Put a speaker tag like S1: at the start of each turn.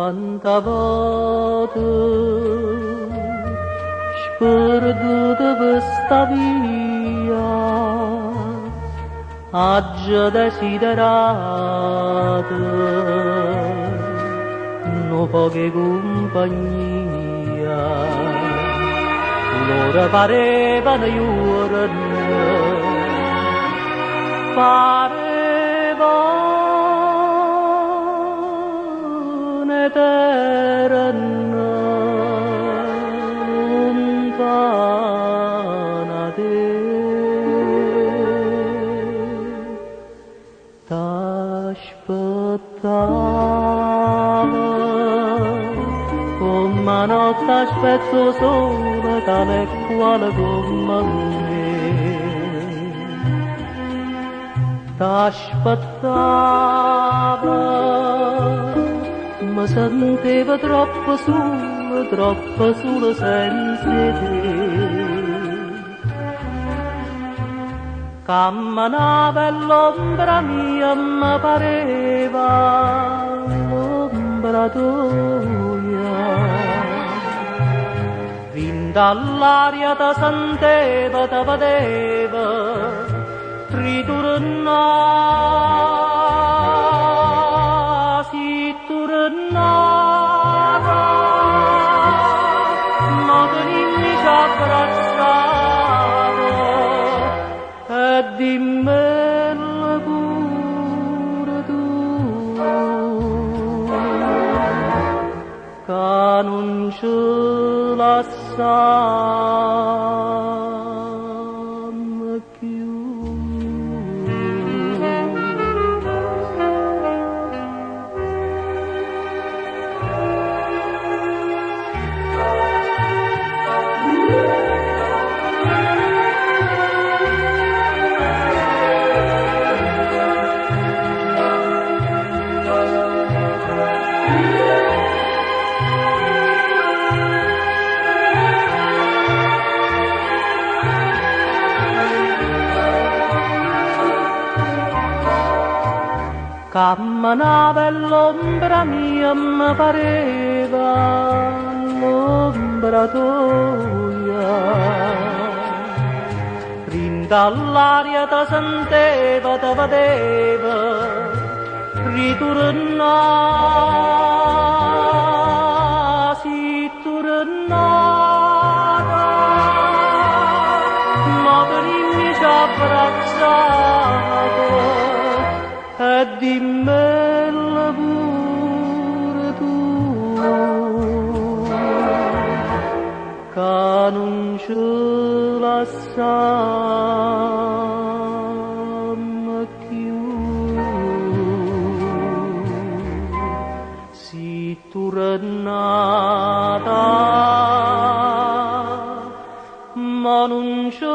S1: quanta volta sperduta per sta via, aggia desiderata, no poche compagnia, loro parevano giorni, parevano eterni, lontana te. T'aspettavo come notte aspetto sole tale e quale come me. T'aspettavo, mi sentevo troppo solo senza te. Camminava e l'ombra mia mi pareva l'ombra tua. Fin dall'aria ti senteva, ti vedeva, ritornava, si tornava, ma che mi ci abbracciava e dimmelo pure tu, che non ce la sanno più. Camminava e l'ombra mia mi pareva l'ombra tua. Fin dall'aria ti senteva, ti vedeva, ritornava, si tornava, ma che mi ci abbracciava e dimmelo pure tu, che non ce la sanno più. Si tornata, ma non ce